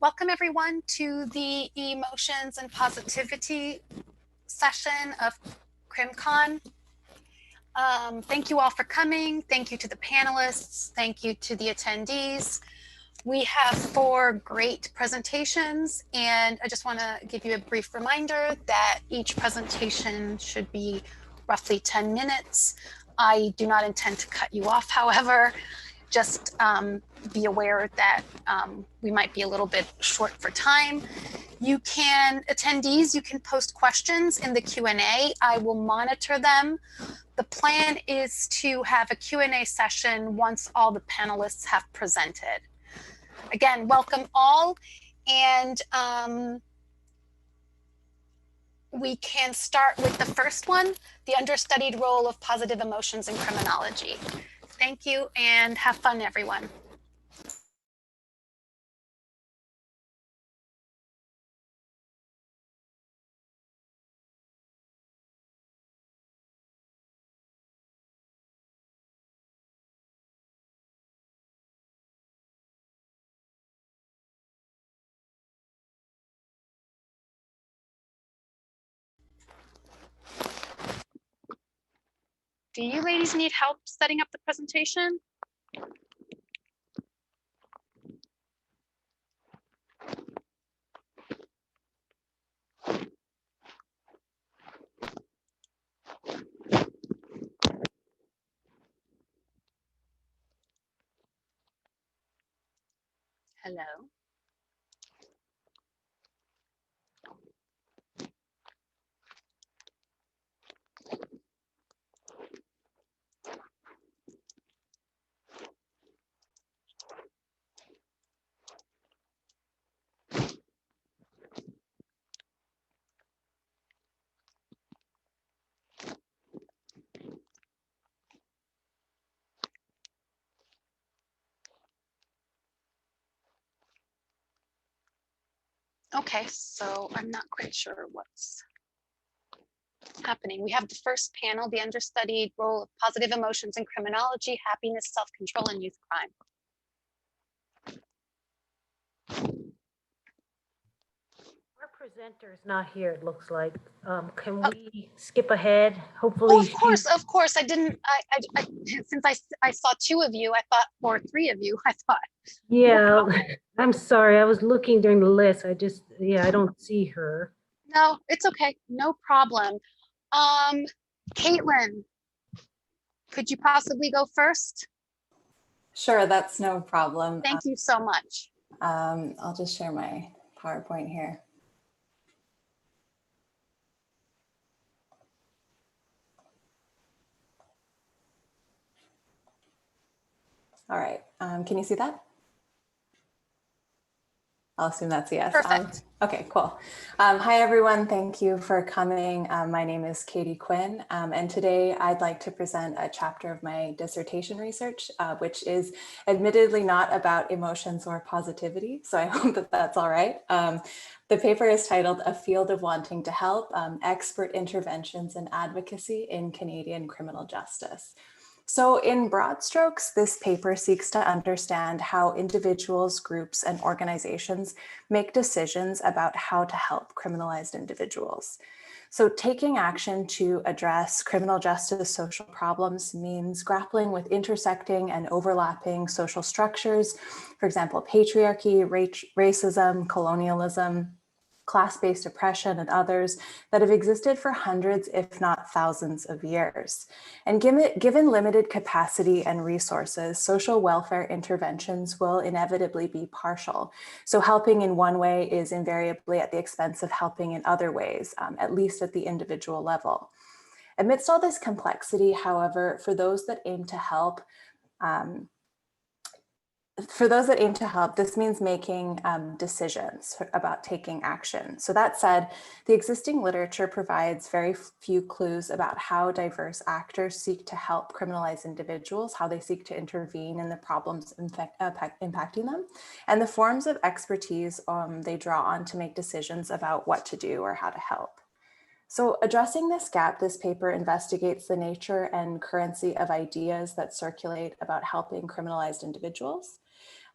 Welcome everyone to the Emotions and Positivity session of CrimCon. Thank you all for coming. Thank you to the panelists. Thank you to the attendees. We have 4 great presentations, and I just want to give you a brief reminder that each presentation should be roughly 10 minutes. I do not intend to cut you off, however. Just be aware that we might be a little bit short for time. Attendees, you can post questions in the Q&A. I will monitor them. The plan is to have a Q&A session once all the panelists have presented. Again, welcome all, and we can start with the first one, the understudied role of positive emotions in criminology. Thank you, and have fun, everyone. Do you ladies need help setting up the presentation? Hello. Okay, so I'm not quite sure what's happening. We have the first panel, the understudied role of positive emotions in criminology, happiness, self-control, and youth crime. Our presenter is not here, it looks like. Can we skip ahead? Hopefully. Oh, of course. I didn't, since I saw 2 of you, I thought, or 3 of you, I thought. Yeah, No, I'm sorry. I was looking during the list. I don't see her. no, it's okay. No problem. Kaitlyn, could you possibly go first? Sure, that's no problem. Thank you so much. I'll just share my PowerPoint here. All right, can you see that? I'll assume that's a yes. Perfect. Okay, cool. Hi, everyone. Thank you for coming. My name is Katie Quinn, and today I'd like to present a chapter of my dissertation research, which is admittedly not about emotions or positivity, so I hope that that's all right. The paper is titled "A Field of Wanting to Help, Expert Interventions and Advocacy in Canadian Criminal Justice." So in broad strokes, this paper seeks to understand how individuals, groups, and organizations make decisions about how to help criminalized individuals. So taking action to address criminal justice social problems means grappling with intersecting and overlapping social structures, for example, patriarchy, racism, colonialism, class-based oppression, and others that have existed for hundreds, if not thousands of years. And given limited capacity and resources, social welfare interventions will inevitably be partial. So helping in one way is invariably at the expense of helping in other ways, at least at the individual level. Amidst all this complexity, however, for those that aim to help, this means making decisions about taking action. So that said, the existing literature provides very few clues about how diverse actors seek to help criminalized individuals, how they seek to intervene in the problems impacting them, and the forms of expertise they draw on to make decisions about what to do or how to help. So addressing this gap, this paper investigates the nature and currency of ideas that circulate about helping criminalized individuals.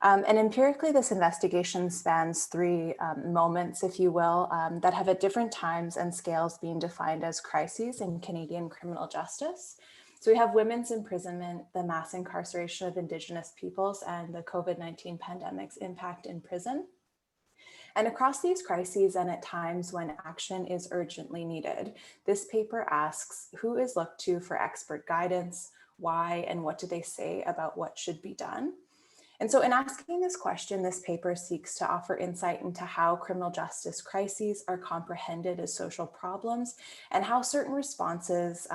And empirically, this investigation spans three moments, if you will, that have at different times and scales been defined as crises in Canadian criminal justice. So we have women's imprisonment, the mass incarceration of Indigenous peoples, and the COVID-19 pandemic's impact in prison. And across these crises and at times when action is urgently needed, this paper asks who is looked to for expert guidance, why, and what do they say about what should be done? And so in asking this question, this paper seeks to offer insight into how criminal justice crises are comprehended as social problems and how certain responses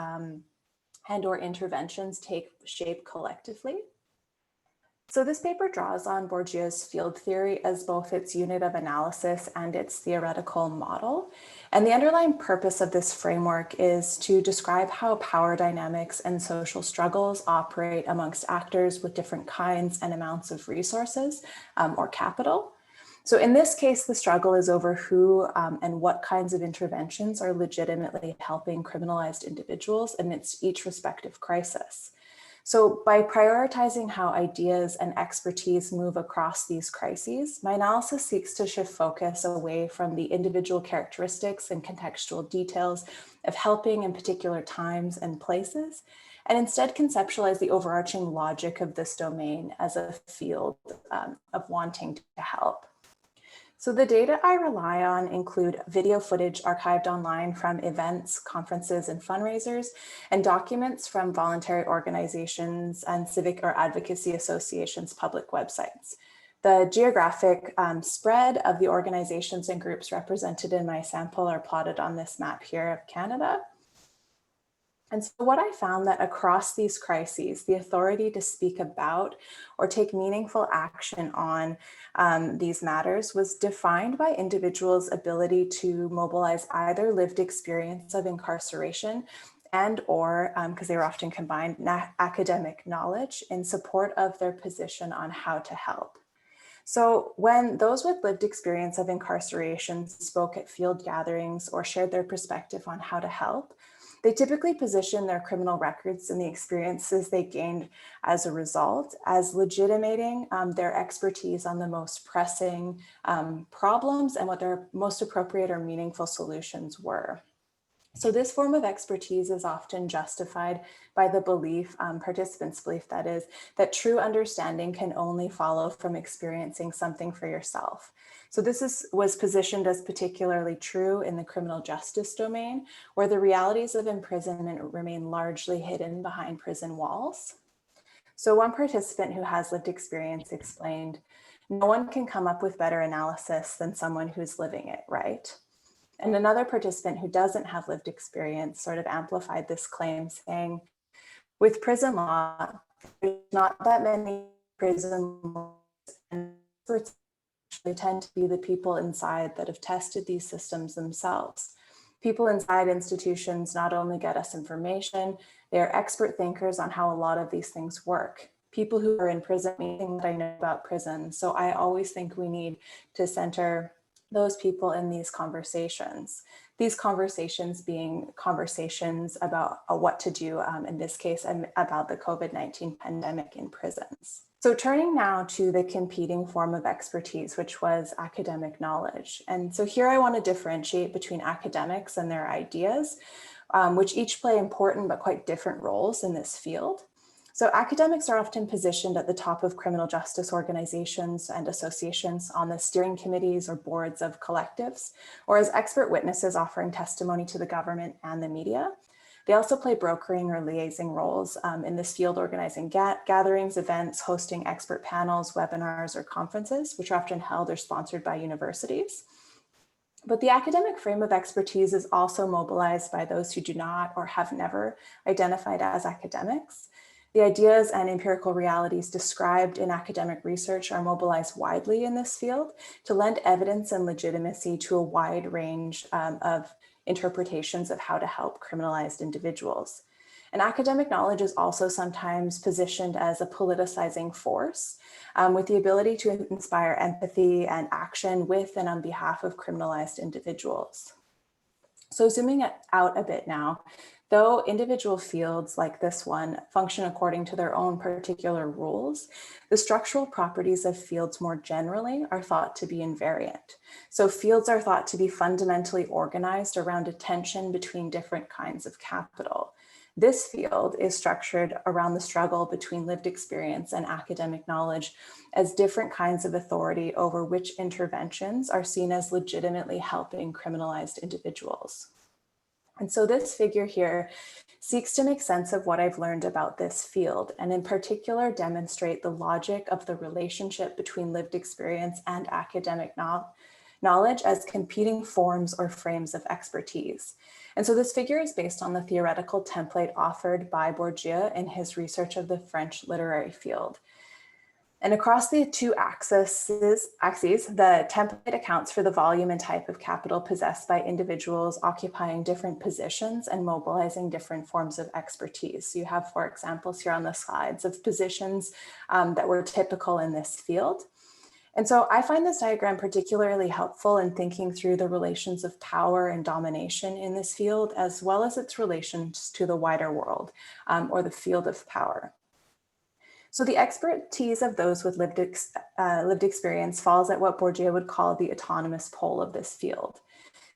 and or interventions take shape collectively. So this paper draws on Bourdieu's field theory as both its unit of analysis and its theoretical model. And the underlying purpose of this framework is to describe how power dynamics and social struggles operate amongst actors with different kinds and amounts of resources or capital. So in this case, the struggle is over who and what kinds of interventions are legitimately helping criminalized individuals amidst each respective crisis. So by prioritizing how ideas and expertise move across these crises, my analysis seeks to shift focus away from the individual characteristics and contextual details of helping in particular times and places, and instead conceptualize the overarching logic of this domain as a field of wanting to help. So the data I rely on include video footage archived online from events, conferences, and fundraisers, and documents from voluntary organizations and civic or advocacy associations' public websites. The geographic spread of the organizations and groups represented in my sample are plotted on this map here of Canada. And so what I found that across these crises, the authority to speak about or take meaningful action on these matters was defined by individuals' ability to mobilize either lived experience of incarceration and or, because they were often combined, academic knowledge in support of their position on how to help. So when those with lived experience of incarceration spoke at field gatherings or shared their perspective on how to help, they typically position their criminal records and the experiences they gained as a result as legitimating their expertise on the most pressing problems and what their most appropriate or meaningful solutions were. So this form of expertise is often justified by the belief, participants' belief that is, that true understanding can only follow from experiencing something for yourself. So this was positioned as particularly true in the criminal justice domain, where the realities of imprisonment remain largely hidden behind prison walls. So one participant who has lived experience explained, "No one can come up with better analysis than someone who's living it, right?" And another participant who doesn't have lived experience sort of amplified this claim, saying, "With prison law, there's not that many prison laws, and experts actually tend to be the people inside that have tested these systems themselves. People inside institutions not only get us information, they are expert thinkers on how a lot of these things work. People who are in prison, anything that I know about prison. So I always think we need to center those people in these conversations being conversations about what to do, in this case, about the COVID-19 pandemic in prisons. So turning now to the competing form of expertise, which was academic knowledge. And so here I want to differentiate between academics and their ideas, which each play important but quite different roles in this field. So academics are often positioned at the top of criminal justice organizations and associations on the steering committees or boards of collectives, or as expert witnesses offering testimony to the government and the media. They also play brokering or liaising roles in this field, organizing gatherings, events, hosting expert panels, webinars, or conferences, which are often held or sponsored by universities. But the academic frame of expertise is also mobilized by those who do not or have never identified as academics. The ideas and empirical realities described in academic research are mobilized widely in this field to lend evidence and legitimacy to a wide range of interpretations of how to help criminalized individuals. And academic knowledge is also sometimes positioned as a politicizing force with the ability to inspire empathy and action with and on behalf of criminalized individuals. So zooming out a bit now, though individual fields like this one function according to their own particular rules, the structural properties of fields more generally are thought to be invariant. So fields are thought to be fundamentally organized around a tension between different kinds of capital. This field is structured around the struggle between lived experience and academic knowledge as different kinds of authority over which interventions are seen as legitimately helping criminalized individuals. And so this figure here seeks to make sense of what I've learned about this field, and in particular demonstrate the logic of the relationship between lived experience and academic knowledge as competing forms or frames of expertise. And so this figure is based on the theoretical template offered by Bourdieu in his research of the French literary field. And across the two axes, the template accounts for the volume and type of capital possessed by individuals occupying different positions and mobilizing different forms of expertise. So you have 4 examples here on the slides of positions that were typical in this field. And so I find this diagram particularly helpful in thinking through the relations of power and domination in this field, as well as its relations to the wider world or the field of power. So the expertise of those with lived experience falls at what Bourdieu would call the autonomous pole of this field.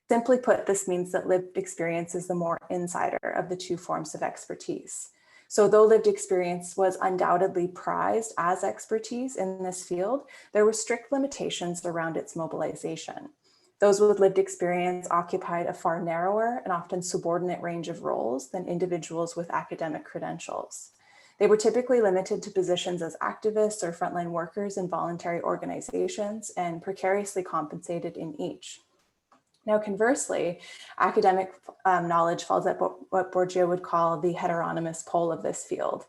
Simply put, this means that lived experience is the more insider of the two forms of expertise. So though lived experience was undoubtedly prized as expertise in this field, there were strict limitations around its mobilization. Those with lived experience occupied a far narrower and often subordinate range of roles than individuals with academic credentials. They were typically limited to positions as activists or frontline workers in voluntary organizations and precariously compensated in each. Now, conversely, academic knowledge falls at what Bourdieu would call the heteronymous pole of this field.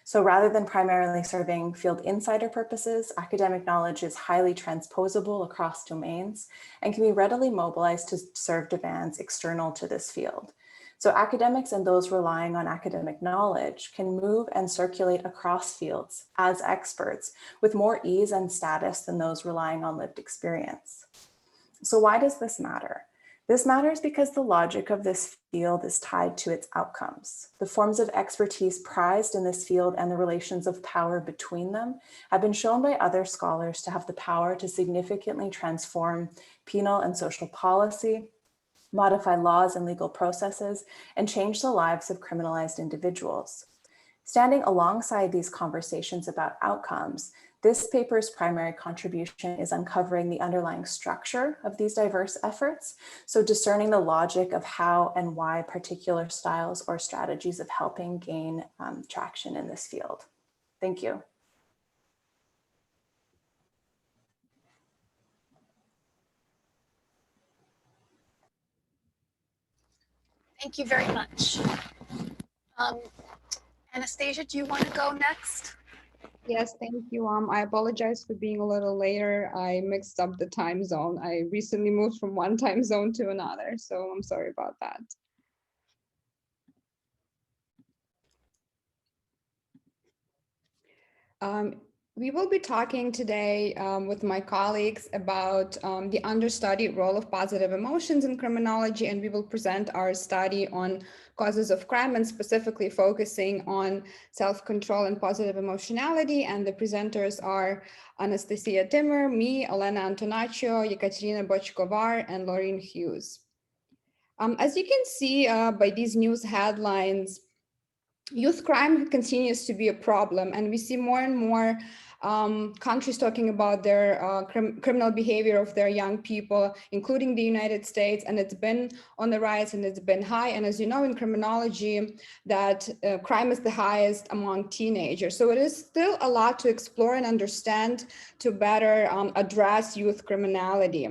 So rather than primarily serving field insider purposes, academic knowledge is highly transposable across domains and can be readily mobilized to serve demands external to this field. So academics and those relying on academic knowledge can move and circulate across fields as experts with more ease and status than those relying on lived experience. So why does this matter? This matters because the logic of this field is tied to its outcomes. The forms of expertise prized in this field and the relations of power between them have been shown by other scholars to have the power to significantly transform penal and social policy, modify laws and legal processes, and change the lives of criminalized individuals. Standing alongside these conversations about outcomes, this paper's primary contribution is uncovering the underlying structure of these diverse efforts, so discerning the logic of how and why particular styles or strategies of helping gain traction in this field. Thank you. Thank you very much. Anastasiia, do you want to go next? Yes, thank you. I apologize for being a little later. I mixed up the time zone. I recently moved from one time zone to another, so I'm sorry about that. We will be talking today with my colleagues about the understudied role of positive emotions in criminology, and we will present our study on causes of crime and specifically focusing on self-control and positive emotionality. And the presenters are Anastasiia, me, Olena Antonaccio, Ekaterina Botchkovar, and Lorine Hughes. As you can see by these news headlines, youth crime continues to be a problem, and we see more and more countries talking about their criminal behavior of their young people, including the United States, and it's been on the rise and it's been high. And as you know, in criminology, that crime is the highest among teenagers. So it is still a lot to explore and understand to better address youth criminality.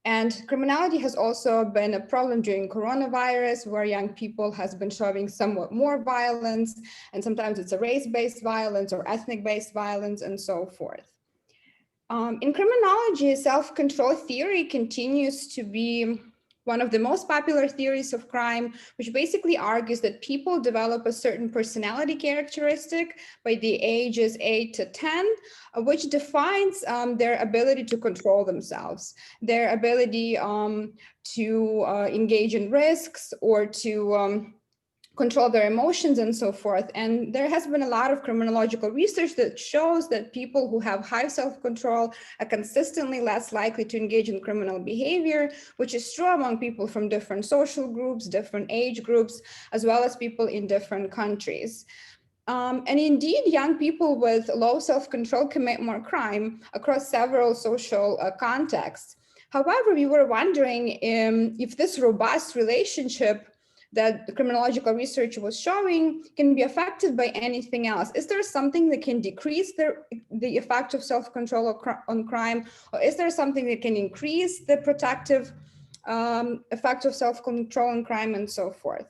And criminality has also been a problem during coronavirus, where young people has been showing somewhat more violence, and sometimes it's a race-based violence or ethnic-based violence and so forth. In criminology, self-control theory continues to be one of the most popular theories of crime, which basically argues that people develop a certain personality characteristic by the ages 8 to 10, which defines their ability to control themselves, their ability to engage in risks or to control their emotions and so forth. And there has been a lot of criminological research that shows that people who have high self-control are consistently less likely to engage in criminal behavior, which is true among people from different social groups, different age groups, as well as people in different countries. And indeed, young people with low self-control commit more crime across several social contexts. However, we were wondering if this robust relationship that the criminological research was showing can be affected by anything else. Is there something that can decrease the effect of self-control on crime? Or is there something that can increase the protective effect of self-control on crime and so forth?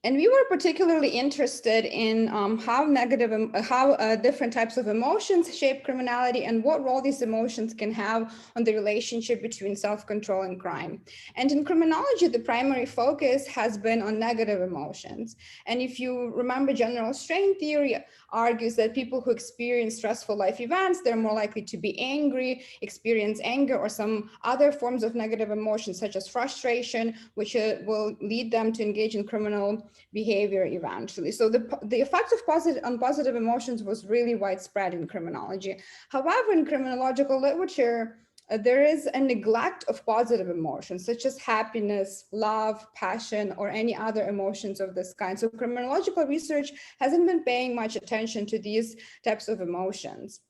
And we were particularly interested in how different types of emotions shape criminality and what role these emotions can have on the relationship between self-control and crime. And in criminology, the primary focus has been on negative emotions. And if you remember, general strain theory argues that people who experience stressful life events, they're more likely to be angry, experience anger, or some other forms of negative emotions, such as frustration, which will lead them to engage in criminal behavior eventually. So the effect of positive emotions was really widespread in criminology. However, in criminological literature, there is a neglect of positive emotions, such as happiness, love, passion, or any other emotions of this kind. So criminological research hasn't been paying much attention to these types of emotions.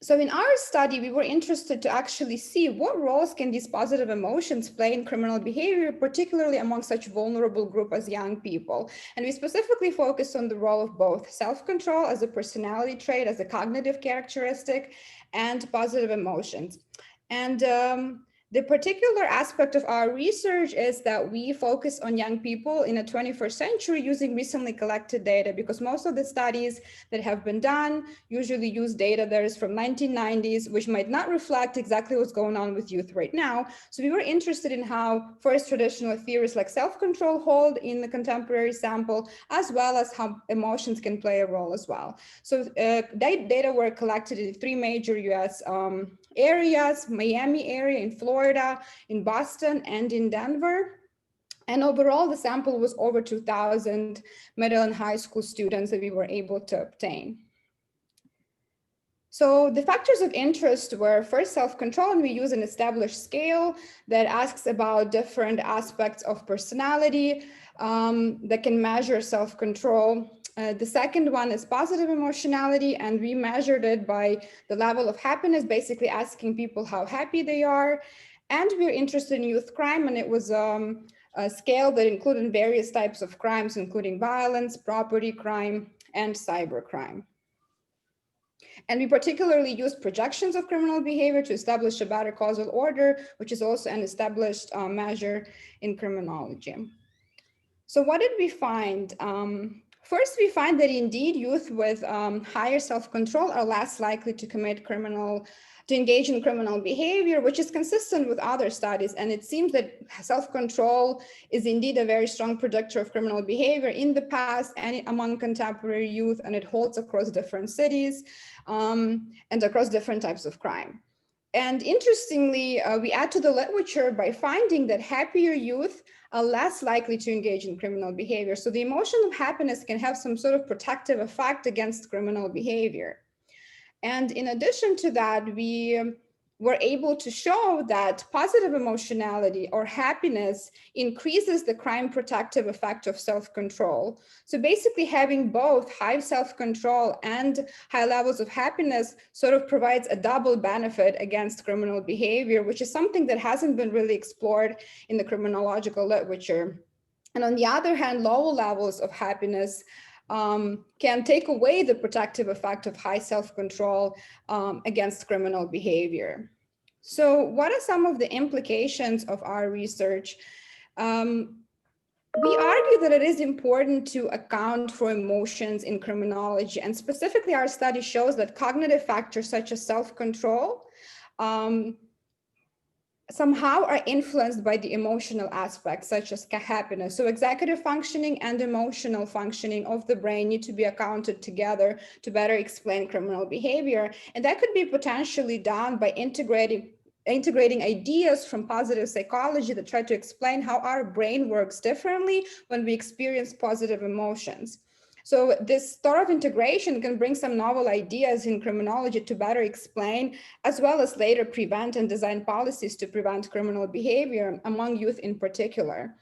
So in our study, we were interested to actually see what roles can these positive emotions play in criminal behavior, particularly among such vulnerable group as young people. And we specifically focused on the role of both self-control as a personality trait, as a cognitive characteristic, and positive emotions. And the particular aspect of our research is that we focus on young people in the 21st century using recently collected data, because most of the studies that have been done usually use data that is from 1990s, which might not reflect exactly what's going on with youth right now. So we were interested in how first traditional theories like self-control hold in the contemporary sample, as well as how emotions can play a role as well. So data were collected in 3 major US areas: Miami area, in Florida, in Boston, and in Denver. And overall, the sample was over 2,000 middle and high school students that we were able to obtain. So the factors of interest were first self-control, and we use an established scale that asks about different aspects of personality that can measure self-control. The second one is positive emotionality, and we measured it by the level of happiness, basically asking people how happy they are. And we're interested in youth crime, and it was a scale that included various types of crimes, including violence, property crime, and cybercrime. And we particularly used projections of criminal behavior to establish a better causal order, which is also an established measure in criminology. So what did we find? First, we find that indeed youth with higher self-control are less likely to engage in criminal behavior, which is consistent with other studies. And it seems that self-control is indeed a very strong predictor of criminal behavior in the past and among contemporary youth, and it holds across different cities and across different types of crime. And interestingly, we add to the literature by finding that happier youth are less likely to engage in criminal behavior. So the emotion of happiness can have some sort of protective effect against criminal behavior. And in addition to that, we were able to show that positive emotionality or happiness increases the crime protective effect of self-control. So basically having both high self-control and high levels of happiness sort of provides a double benefit against criminal behavior, which is something that hasn't been really explored in the criminological literature. And on the other hand, lower levels of happiness can take away the protective effect of high self-control against criminal behavior. So what are some of the implications of our research? We argue that it is important to account for emotions in criminology, and specifically our study shows that cognitive factors such as self-control somehow are influenced by the emotional aspects such as happiness. So executive functioning and emotional functioning of the brain need to be accounted together to better explain criminal behavior. And that could be potentially done by integrating ideas from positive psychology that try to explain how our brain works differently when we experience positive emotions. So this sort of integration can bring some novel ideas in criminology to better explain, as well as later prevent and design policies to prevent criminal behavior among youth in particular.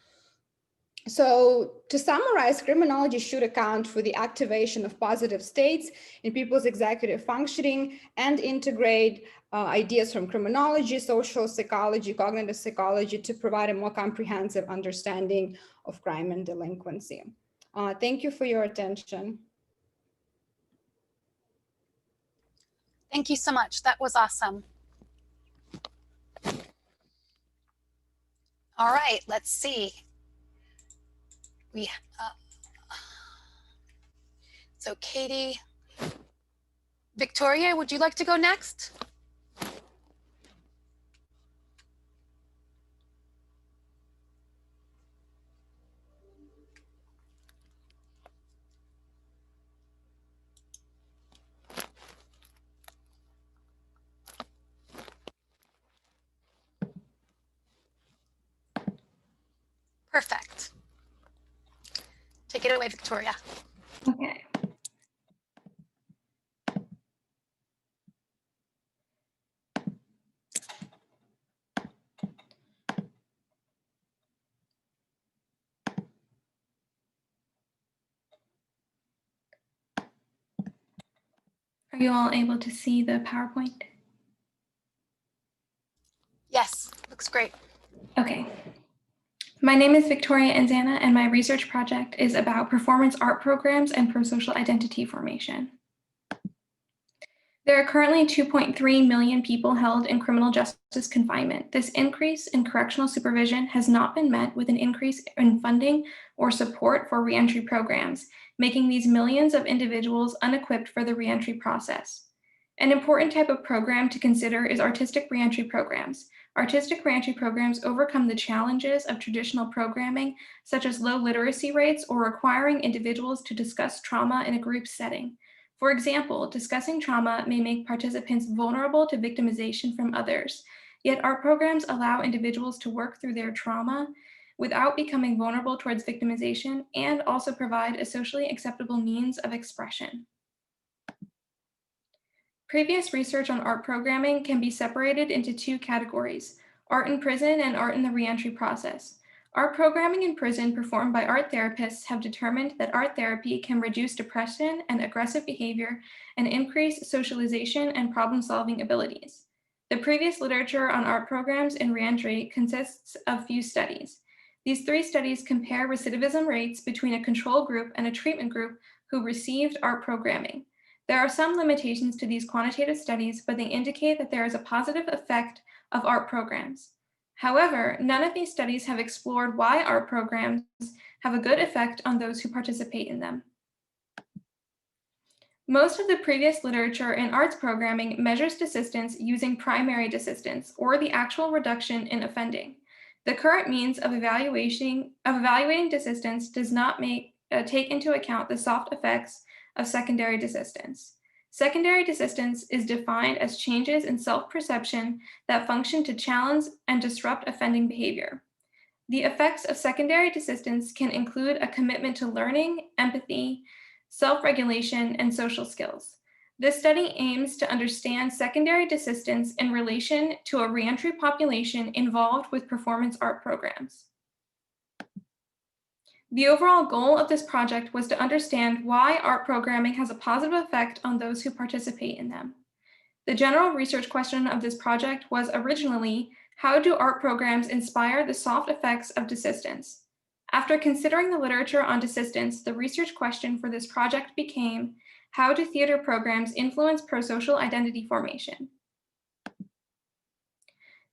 So to summarize, criminology should account for the activation of positive states in people's executive functioning and integrate ideas from criminology, social psychology, cognitive psychology to provide a more comprehensive understanding of crime and delinquency. Thank you for your attention. Thank you so much. That was awesome. All right, let's see. So Katie, Victoria, would you like to go next? Perfect. Take it away, Victoria. Okay. Are you all able to see the PowerPoint? Yes, looks great. Okay. My name is Victoria Inzana, and my research project is about performance art programs and prosocial identity formation. There are currently 2.3 million people held in criminal justice confinement. This increase in correctional supervision has not been met with an increase in funding or support for reentry programs, making these millions of individuals unequipped for the reentry process. An important type of program to consider is artistic reentry programs. Artistic reentry programs overcome the challenges of traditional programming, such as low literacy rates or requiring individuals to discuss trauma in a group setting. For example, discussing trauma may make participants vulnerable to victimization from others, yet art programs allow individuals to work through their trauma without becoming vulnerable towards victimization and also provide a socially acceptable means of expression. Previous research on art programming can be separated into two categories: art in prison and art in the reentry process. Art programming in prison performed by art therapists have determined that art therapy can reduce depression and aggressive behavior and increase socialization and problem-solving abilities. The previous literature on art programs in reentry consists of few studies. These 3 studies compare recidivism rates between a control group and a treatment group who received art programming. There are some limitations to these quantitative studies, but they indicate that there is a positive effect of art programs. However, none of these studies have explored why art programs have a good effect on those who participate in them. Most of the previous literature in arts programming measures desistance using primary desistance, or the actual reduction in offending. The current means of evaluating desistance does not take into account the soft effects of secondary desistance. Secondary desistance is defined as changes in self-perception that function to challenge and disrupt offending behavior. The effects of secondary desistance can include a commitment to learning, empathy, self-regulation, and social skills. This study aims to understand secondary desistance in relation to a reentry population involved with performance art programs. The overall goal of this project was to understand why art programming has a positive effect on those who participate in them. The general research question of this project was originally, how do art programs inspire the soft effects of desistance? After considering the literature on desistance, the research question for this project became, how do theater programs influence prosocial identity formation?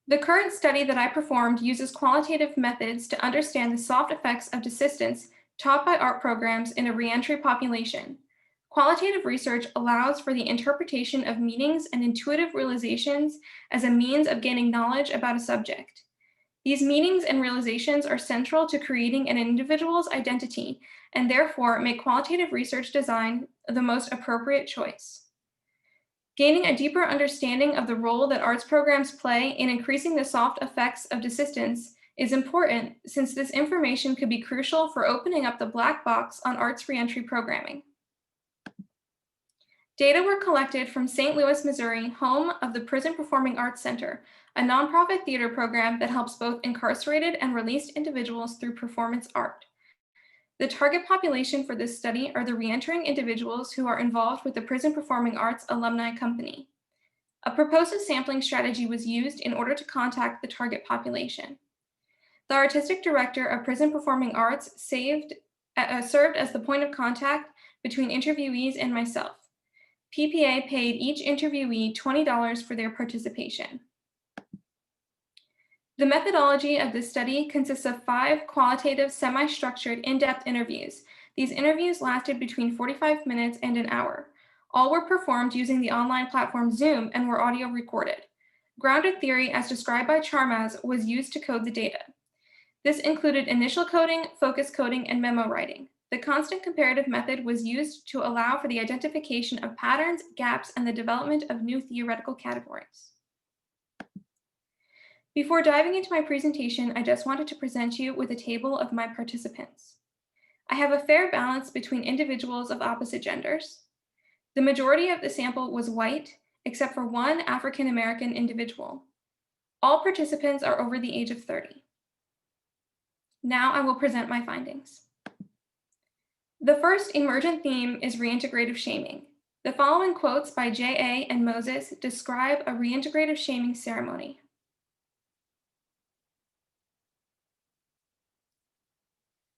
The current study that I performed uses qualitative methods to understand the soft effects of desistance taught by art programs in a reentry population. Qualitative research allows for the interpretation of meanings and intuitive realizations as a means of gaining knowledge about a subject. These meanings and realizations are central to creating an individual's identity and therefore make qualitative research design the most appropriate choice. Gaining a deeper understanding of the role that arts programs play in increasing the soft effects of desistance is important, since this information could be crucial for opening up the black box on arts reentry programming. Data were collected from St. Louis, Missouri, home of the Prison Performing Arts Center, a nonprofit theater program that helps both incarcerated and released individuals through performance art. The target population for this study are the reentering individuals who are involved with the Prison Performing Arts Alumni Company. A proposed sampling strategy was used in order to contact the target population. The artistic director of Prison Performing Arts served as the point of contact between interviewees and myself. PPA paid each interviewee $20 for their participation. The methodology of this study consists of 5 qualitative, semi-structured, in-depth interviews. These interviews lasted between 45 minutes and an hour. All were performed using the online platform Zoom and were audio recorded. Grounded theory, as described by Charmaz, was used to code the data. This included initial coding, focus coding, and memo writing. The constant comparative method was used to allow for the identification of patterns, gaps, and the development of new theoretical categories. Before diving into my presentation, I just wanted to present you with a table of my participants. I have a fair balance between individuals of opposite genders. The majority of the sample was white, except for one African American individual. All participants are over the age of 30. Now I will present my findings. The first emergent theme is reintegrative shaming. The following quotes by J.A. and Moses describe a reintegrative shaming ceremony.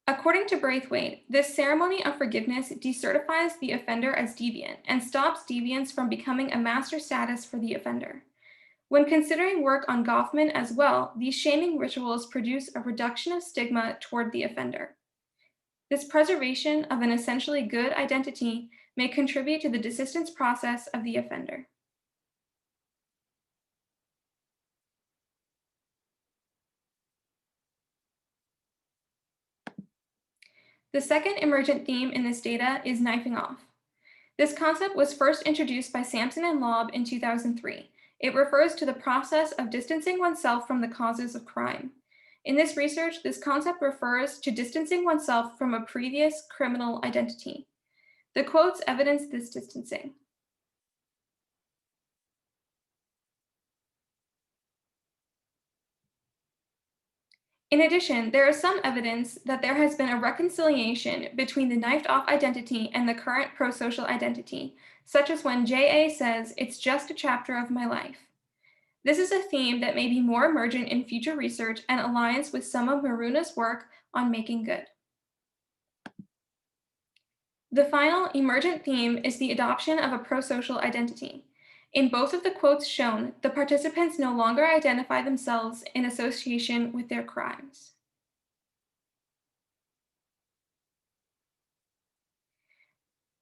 According to Braithwaite, this ceremony of forgiveness decertifies the offender as deviant and stops deviance from becoming a master status for the offender. When considering work on Goffman as well, these shaming rituals produce a reduction of stigma toward the offender. This preservation of an essentially good identity may contribute to the desistance process of the offender. The second emergent theme in this data is knifing off. This concept was first introduced by Sampson and Lobb in 2003. It refers to the process of distancing oneself from the causes of crime. In this research, this concept refers to distancing oneself from a previous criminal identity. The quotes evidence this distancing. In addition, there is some evidence that there has been a reconciliation between the knifed-off identity and the current prosocial identity, such as when J.A. says, "It's just a chapter of my life." This is a theme that may be more emergent in future research and aligns with some of Maruna's work on making good. The final emergent theme is the adoption of a prosocial identity. In both of the quotes shown, the participants no longer identify themselves in association with their crimes.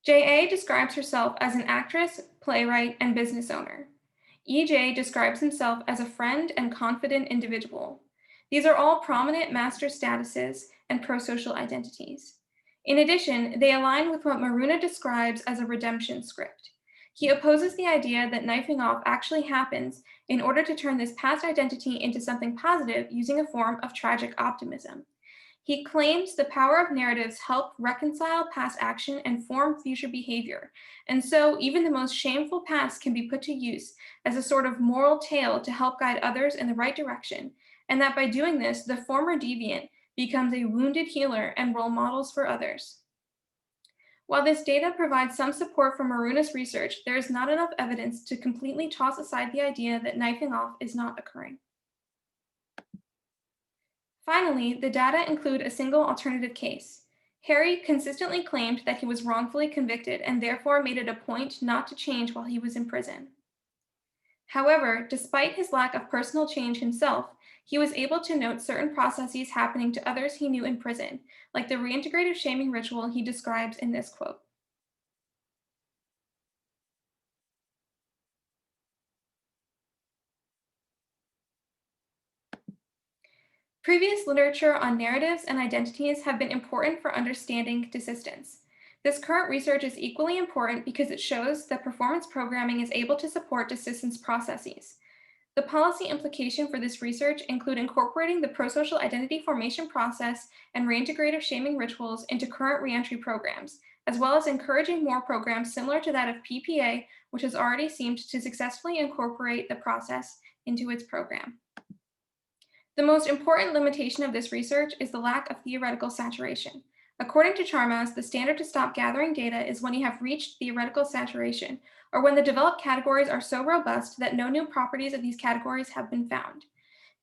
J.A. describes herself as an actress, playwright, and business owner. E.J. describes himself as a friend and confident individual. These are all prominent master statuses and prosocial identities. In addition, they align with what Maruna describes as a redemption script. He opposes the idea that knifing off actually happens in order to turn this past identity into something positive using a form of tragic optimism. He claims the power of narratives help reconcile past action and form future behavior, and so even the most shameful past can be put to use as a sort of moral tale to help guide others in the right direction, and that by doing this, the former deviant becomes a wounded healer and role models for others. While this data provides some support for Maruna's research, there is not enough evidence to completely toss aside the idea that knifing off is not occurring. Finally, the data include a single alternative case. Harry consistently claimed that he was wrongfully convicted and therefore made it a point not to change while he was in prison. However, despite his lack of personal change himself, he was able to note certain processes happening to others he knew in prison, like the reintegrative shaming ritual he describes in this quote. Previous literature on narratives and identities have been important for understanding desistance. This current research is equally important because it shows that performance programming is able to support desistance processes. The policy implication for this research include incorporating the prosocial identity formation process and reintegrative shaming rituals into current reentry programs, as well as encouraging more programs similar to that of PPA, which has already seemed to successfully incorporate the process into its program. The most important limitation of this research is the lack of theoretical saturation. According to Charmas, the standard to stop gathering data is when you have reached theoretical saturation, or when the developed categories are so robust that no new properties of these categories have been found.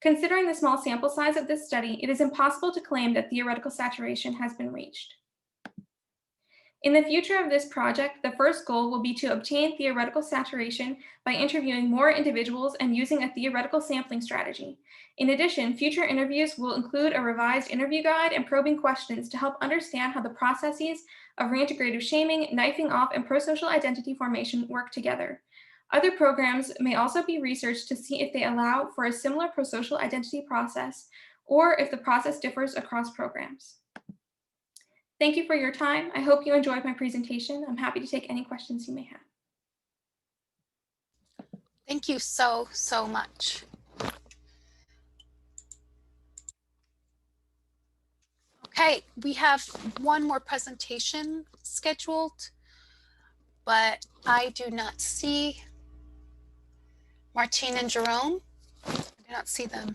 Considering the small sample size of this study, it is impossible to claim that theoretical saturation has been reached. In the future of this project, the first goal will be to obtain theoretical saturation by interviewing more individuals and using a theoretical sampling strategy. In addition, future interviews will include a revised interview guide and probing questions to help understand how the processes of reintegrative shaming, knifing off, and prosocial identity formation work together. Other programs may also be researched to see if they allow for a similar prosocial identity process or if the process differs across programs. Thank you for your time. I hope you enjoyed my presentation. I'm happy to take any questions you may have. Thank you so much. Okay, we have one more presentation scheduled, but I do not see Martine and Jerome. I do not see them.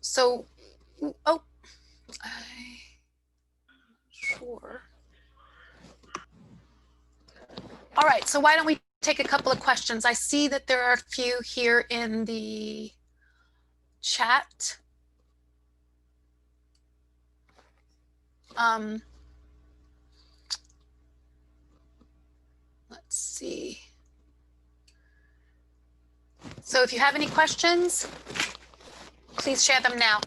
So, oh, I'm sure. All right, so why don't we take a couple of questions? I see that there are a few here in the chat. Let's see. So if you have any questions, please share them now.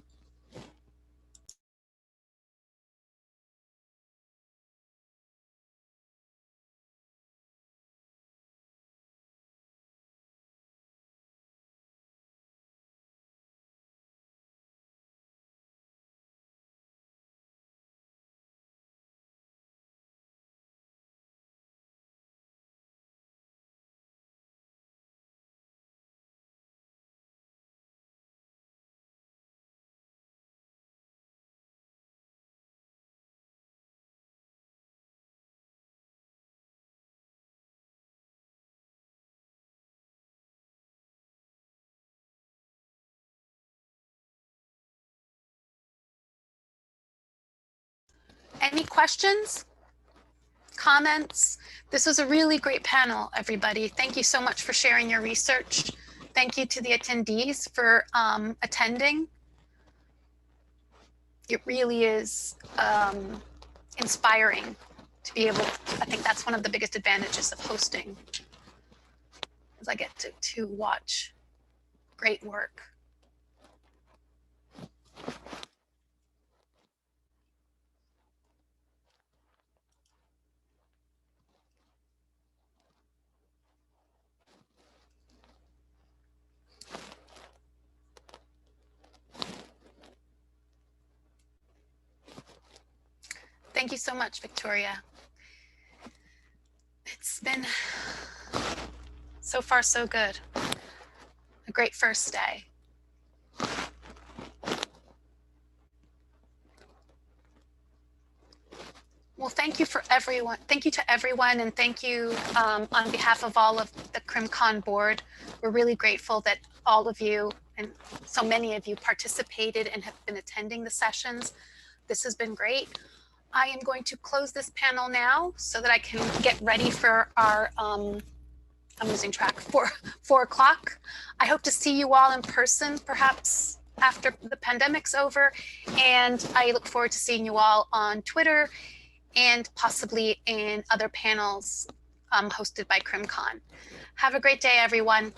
Any questions? Comments? This was a really great panel, everybody. Thank you so much for sharing your research. Thank you to the attendees for attending. It really is inspiring to be able to, I think that's one of the biggest advantages of hosting, is I get to watch great work. Thank you so much, Victoria. It's been so far so good. A great first day. Well, thank you for everyone. Thank you to everyone, and thank you on behalf of all of the CrimCon board. We're really grateful that all of you and so many of you participated and have been attending the sessions. This has been great. I am going to close this panel now so that I can get ready for our, I'm losing track, 4 o'clock. I hope to see you all in person, perhaps after the pandemic's over. And I look forward to seeing you all on Twitter and possibly in other panels hosted by CrimCon. Have a great day, everyone.